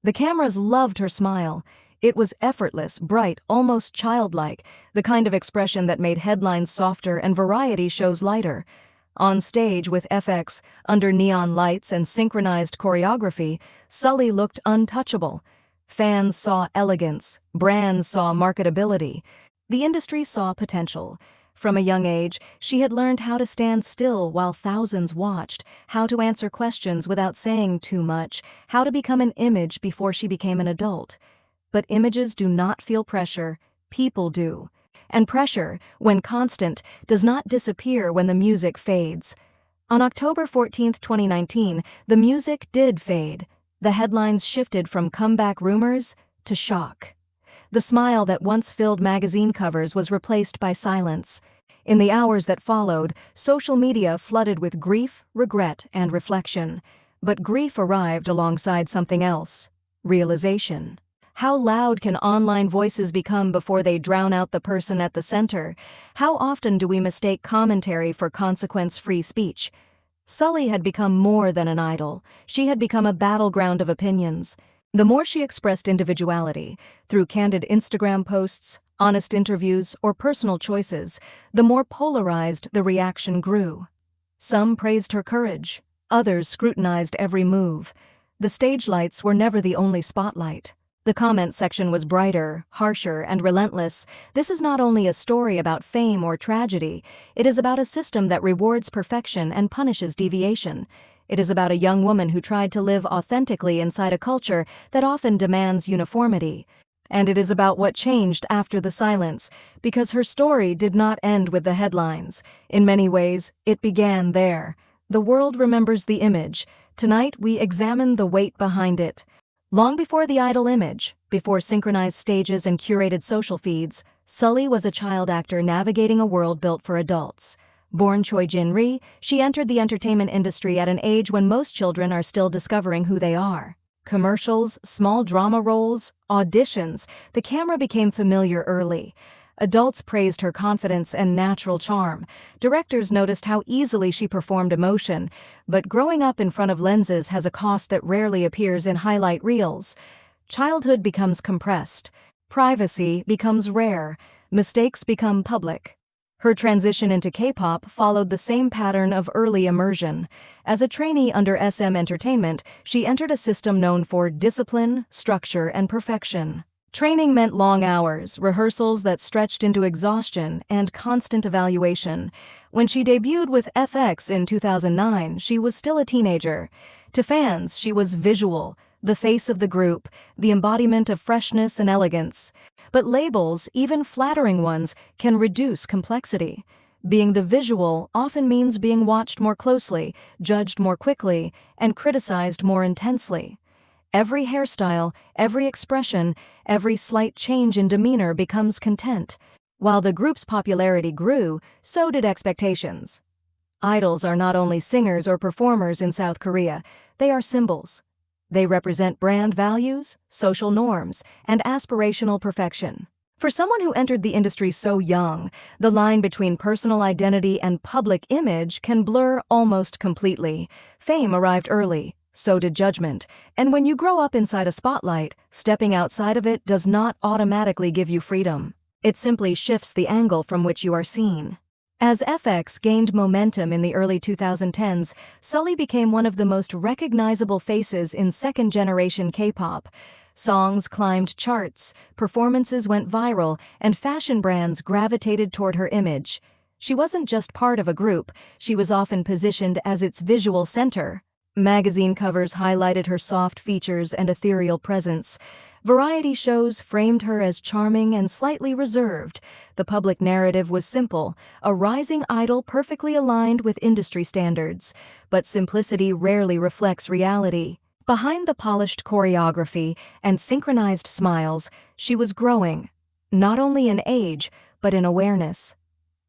The cameras loved her smile. It was effortless, bright, almost childlike, the kind of expression that made headlines softer and variety shows lighter. On stage with FX, under neon lights and synchronized choreography, Sulli looked untouchable. Fans saw elegance, brands saw marketability. The industry saw potential. From a young age, she had learned how to stand still while thousands watched, how to answer questions without saying too much, how to become an image before she became an adult. But images do not feel pressure, people do. And pressure, when constant, does not disappear when the music fades. On October 14, 2019, the music did fade. The headlines shifted from comeback rumors to shock. The smile that once filled magazine covers was replaced by silence. In the hours that followed, social media flooded with grief, regret, and reflection. But grief arrived alongside something else: realization. How loud can online voices become before they drown out the person at the center? How often do we mistake commentary for consequence-free speech? Sulli had become more than an idol. She had become a battleground of opinions. The more she expressed individuality, through candid Instagram posts, honest interviews, or personal choices, the more polarized the reaction grew. Some praised her courage. Others scrutinized every move. The stage lights were never the only spotlight. The comment section was brighter, harsher, and relentless. This is not only a story about fame or tragedy, it is about a system that rewards perfection and punishes deviation. It is about a young woman who tried to live authentically inside a culture that often demands uniformity. And it is about what changed after the silence, because her story did not end with the headlines. In many ways, it began there. The world remembers the image. Tonight, we examine the weight behind it. Long before the idol image, before synchronized stages and curated social feeds, Sulli was a child actor navigating a world built for adults. Born Choi Jin-ri, she entered the entertainment industry at an age when most children are still discovering who they are. Commercials, small drama roles, auditions, the camera became familiar early. Adults praised her confidence and natural charm. Directors noticed how easily she performed emotion, but growing up in front of lenses has a cost that rarely appears in highlight reels. Childhood becomes compressed. Privacy becomes rare. Mistakes become public. Her transition into K-pop followed the same pattern of early immersion. As a trainee under SM Entertainment, she entered a system known for discipline, structure, and perfection. Training meant long hours, rehearsals that stretched into exhaustion, and constant evaluation. When she debuted with FX in 2009, she was still a teenager. To fans, she was visual, the face of the group, the embodiment of freshness and elegance. But labels, even flattering ones, can reduce complexity. Being the visual often means being watched more closely, judged more quickly, and criticized more intensely. Every hairstyle, every expression, every slight change in demeanor becomes content. While the group's popularity grew, so did expectations. Idols are not only singers or performers in South Korea, they are symbols. They represent brand values, social norms, and aspirational perfection. For someone who entered the industry so young, the line between personal identity and public image can blur almost completely. Fame arrived early. So did judgment. And when you grow up inside a spotlight, stepping outside of it does not automatically give you freedom. It simply shifts the angle from which you are seen. As FX gained momentum in the early 2010s, Sulli became one of the most recognizable faces in second-generation K-pop. Songs climbed charts, performances went viral, and fashion brands gravitated toward her image. She wasn't just part of a group, she was often positioned as its visual center. Magazine covers highlighted her soft features and ethereal presence. Variety shows framed her as charming and slightly reserved. The public narrative was simple, a rising idol perfectly aligned with industry standards. But simplicity rarely reflects reality. Behind the polished choreography and synchronized smiles, she was growing, not only in age, but in awareness.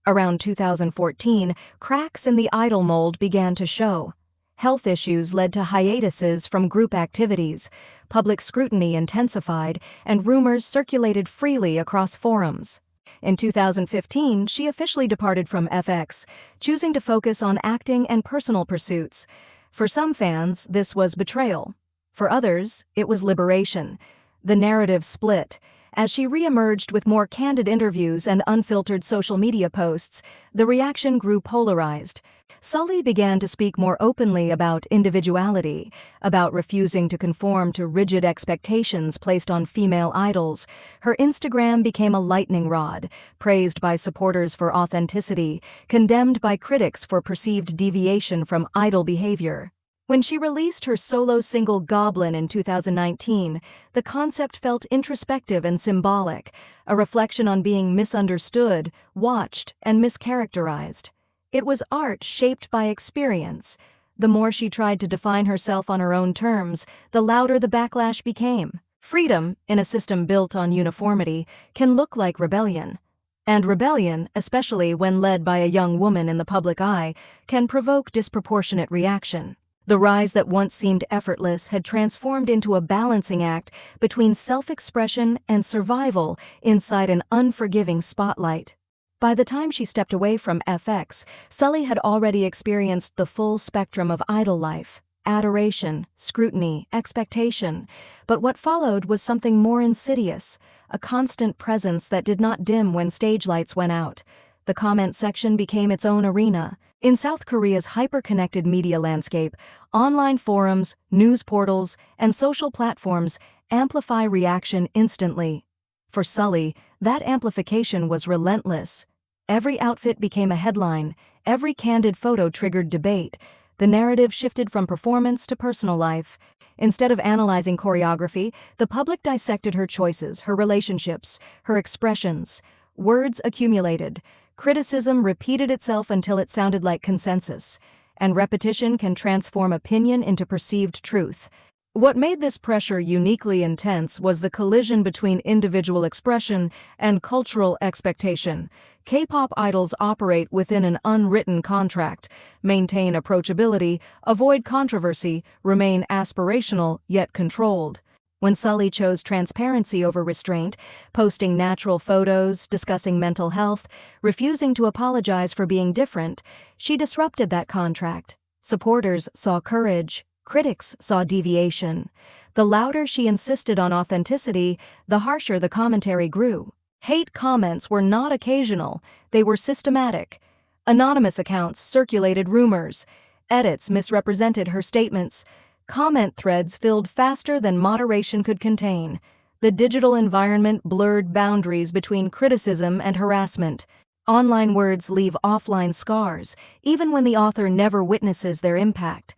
Around 2014, cracks in the idol mold began to show. Health issues led to hiatuses from group activities, public scrutiny intensified, and rumors circulated freely across forums. In 2015, she officially departed from FX, choosing to focus on acting and personal pursuits. For some fans, this was betrayal. For others, it was liberation. The narrative split. As she re-emerged with more candid interviews and unfiltered social media posts, the reaction grew polarized. Sulli began to speak more openly about individuality, about refusing to conform to rigid expectations placed on female idols. Her Instagram became a lightning rod, praised by supporters for authenticity, condemned by critics for perceived deviation from idol behavior. When she released her solo single Goblin in 2019, the concept felt introspective and symbolic, a reflection on being misunderstood, watched, and mischaracterized. It was art shaped by experience. The more she tried to define herself on her own terms, the louder the backlash became. Freedom, in a system built on uniformity, can look like rebellion. And rebellion, especially when led by a young woman in the public eye, can provoke disproportionate reaction. The rise that once seemed effortless had transformed into a balancing act between self-expression and survival inside an unforgiving spotlight. By the time she stepped away from FX, Sulli had already experienced the full spectrum of idol life: adoration, scrutiny, expectation. But what followed was something more insidious, a constant presence that did not dim when stage lights went out. The comment section became its own arena. In South Korea's hyper-connected media landscape, online forums, news portals, and social platforms amplify reaction instantly. For Sulli, that amplification was relentless. Every outfit became a headline, every candid photo triggered debate. The narrative shifted from performance to personal life. Instead of analyzing choreography, the public dissected her choices, her relationships, her expressions. Words accumulated. Criticism repeated itself until it sounded like consensus, and repetition can transform opinion into perceived truth. What made this pressure uniquely intense was the collision between individual expression and cultural expectation. K-pop idols operate within an unwritten contract: maintain approachability, avoid controversy, remain aspirational yet controlled. When Sulli chose transparency over restraint, posting natural photos, discussing mental health, refusing to apologize for being different, she disrupted that contract. Supporters saw courage, critics saw deviation. The louder she insisted on authenticity, the harsher the commentary grew. Hate comments were not occasional, they were systematic. Anonymous accounts circulated rumors. Edits misrepresented her statements. Comment threads filled faster than moderation could contain. The digital environment blurred boundaries between criticism and harassment. Online words leave offline scars, even when the author never witnesses their impact.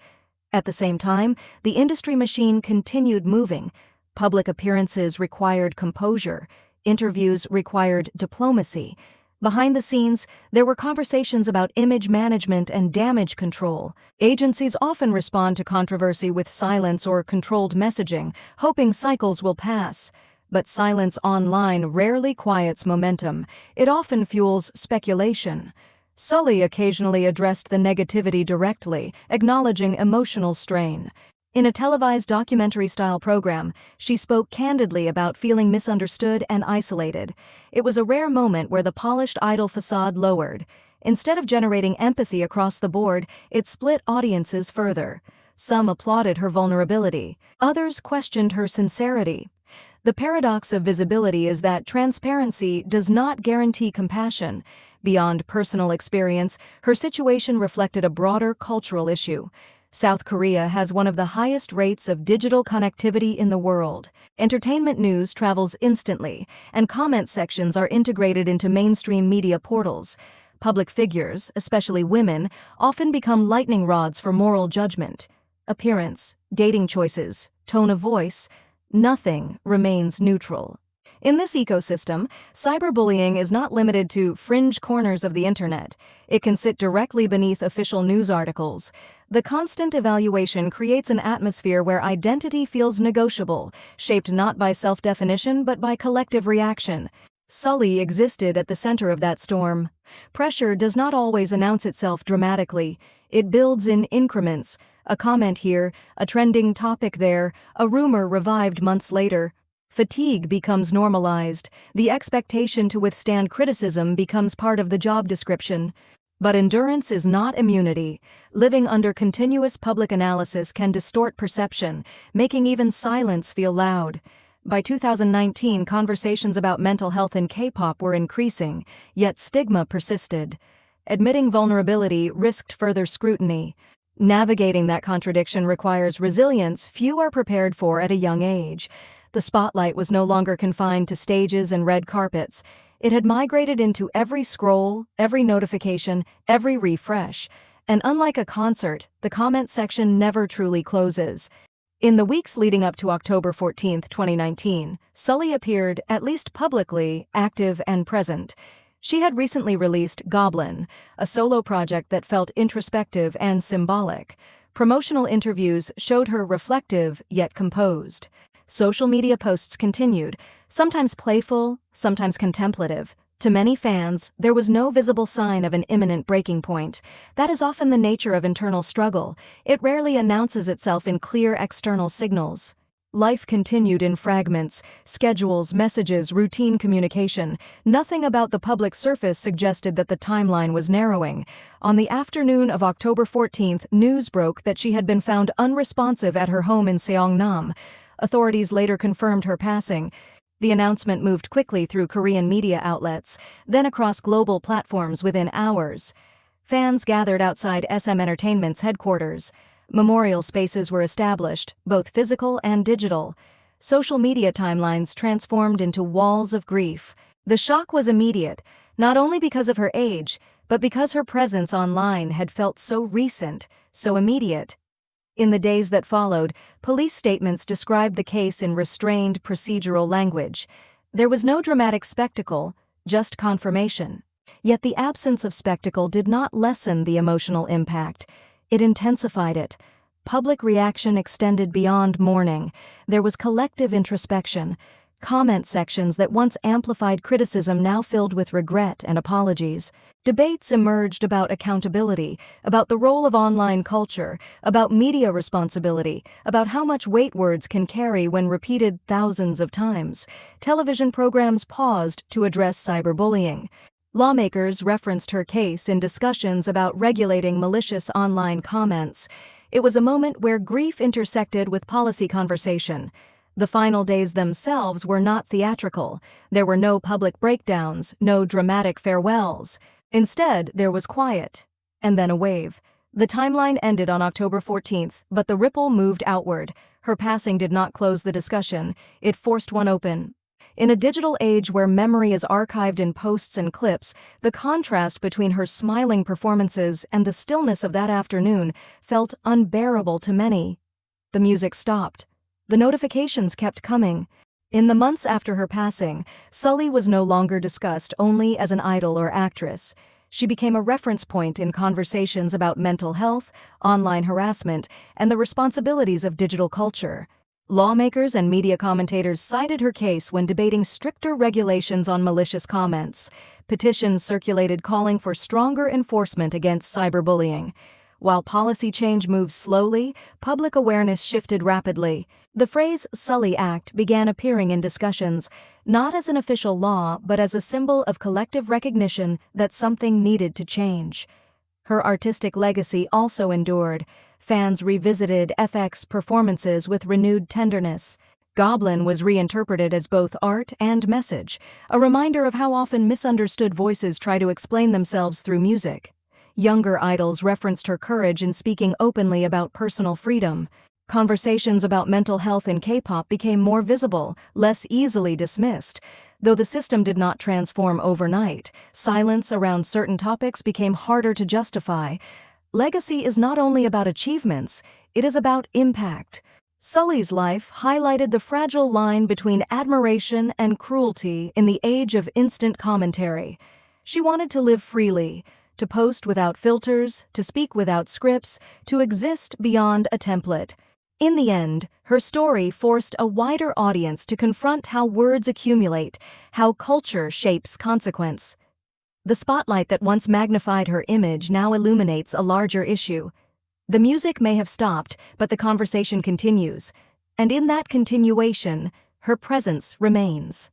At the same time, the industry machine continued moving. Public appearances required composure. Interviews required diplomacy. Behind the scenes, there were conversations about image management and damage control. Agencies often respond to controversy with silence or controlled messaging, hoping cycles will pass. But silence online rarely quiets momentum. It often fuels speculation. Sulli occasionally addressed the negativity directly, acknowledging emotional strain. In a televised documentary-style program, she spoke candidly about feeling misunderstood and isolated. It was a rare moment where the polished idol facade lowered. Instead of generating empathy across the board, it split audiences further. Some applauded her vulnerability. Others questioned her sincerity. The paradox of visibility is that transparency does not guarantee compassion. Beyond personal experience, her situation reflected a broader cultural issue. South Korea has one of the highest rates of digital connectivity in the world. Entertainment news travels instantly, and comment sections are integrated into mainstream media portals. Public figures, especially women, often become lightning rods for moral judgment. Appearance, dating choices, tone of voice, nothing remains neutral. In this ecosystem, cyberbullying is not limited to fringe corners of the internet. It can sit directly beneath official news articles. The constant evaluation creates an atmosphere where identity feels negotiable, shaped not by self-definition but by collective reaction. Sulli existed at the center of that storm. Pressure does not always announce itself dramatically. It builds in increments. A comment here, a trending topic there, a rumor revived months later. Fatigue becomes normalized. The expectation to withstand criticism becomes part of the job description. But endurance is not immunity. Living under continuous public analysis can distort perception, making even silence feel loud. By 2019, conversations about mental health in K-pop were increasing, yet stigma persisted. Admitting vulnerability risked further scrutiny. Navigating that contradiction requires resilience few are prepared for at a young age. The spotlight was no longer confined to stages and red carpets. It had migrated into every scroll, every notification, every refresh. And unlike a concert, the comment section never truly closes. In the weeks leading up to October 14, 2019, Sulli appeared, at least publicly, active and present. She had recently released Goblin, a solo project that felt introspective and symbolic. Promotional interviews showed her reflective yet composed. Social media posts continued, sometimes playful, sometimes contemplative. To many fans, there was no visible sign of an imminent breaking point. That is often the nature of internal struggle. It rarely announces itself in clear external signals. Life continued in fragments, schedules, messages, routine communication. Nothing about the public surface suggested that the timeline was narrowing. On the afternoon of October 14th, news broke that she had been found unresponsive at her home in Seongnam. Authorities later confirmed her passing. The announcement moved quickly through Korean media outlets, then across global platforms within hours. Fans gathered outside SM Entertainment's headquarters. Memorial spaces were established, both physical and digital. Social media timelines transformed into walls of grief. The shock was immediate, not only because of her age, but because her presence online had felt so recent, so immediate. In the days that followed, police statements described the case in restrained, procedural language. There was no dramatic spectacle, just confirmation. Yet the absence of spectacle did not lessen the emotional impact. It intensified it. Public reaction extended beyond mourning. There was collective introspection. Comment sections that once amplified criticism now filled with regret and apologies. Debates emerged about accountability, about the role of online culture, about media responsibility, about how much weight words can carry when repeated thousands of times. Television programs paused to address cyberbullying. Lawmakers referenced her case in discussions about regulating malicious online comments. It was a moment where grief intersected with policy conversation. The final days themselves were not theatrical. There were no public breakdowns, no dramatic farewells. Instead, there was quiet. And then a wave. The timeline ended on October 14th, but the ripple moved outward. Her passing did not close the discussion. It forced one open. In a digital age where memory is archived in posts and clips, the contrast between her smiling performances and the stillness of that afternoon felt unbearable to many. The music stopped. The notifications kept coming. In the months after her passing, Sulli was no longer discussed only as an idol or actress. She became a reference point in conversations about mental health, online harassment, and the responsibilities of digital culture. Lawmakers and media commentators cited her case when debating stricter regulations on malicious comments. Petitions circulated calling for stronger enforcement against cyberbullying. While policy change moved slowly, public awareness shifted rapidly. The phrase Sulli Act began appearing in discussions, not as an official law, but as a symbol of collective recognition that something needed to change. Her artistic legacy also endured. Fans revisited FX performances with renewed tenderness. Goblin was reinterpreted as both art and message, a reminder of how often misunderstood voices try to explain themselves through music. Younger idols referenced her courage in speaking openly about personal freedom. Conversations about mental health in K-pop became more visible, less easily dismissed. Though the system did not transform overnight, silence around certain topics became harder to justify. Legacy is not only about achievements, it is about impact. Sulli's life highlighted the fragile line between admiration and cruelty in the age of instant commentary. She wanted to live freely, to post without filters, to speak without scripts, to exist beyond a template. In the end, her story forced a wider audience to confront how words accumulate, how culture shapes consequence. The spotlight that once magnified her image now illuminates a larger issue. The music may have stopped, but the conversation continues. And in that continuation, her presence remains.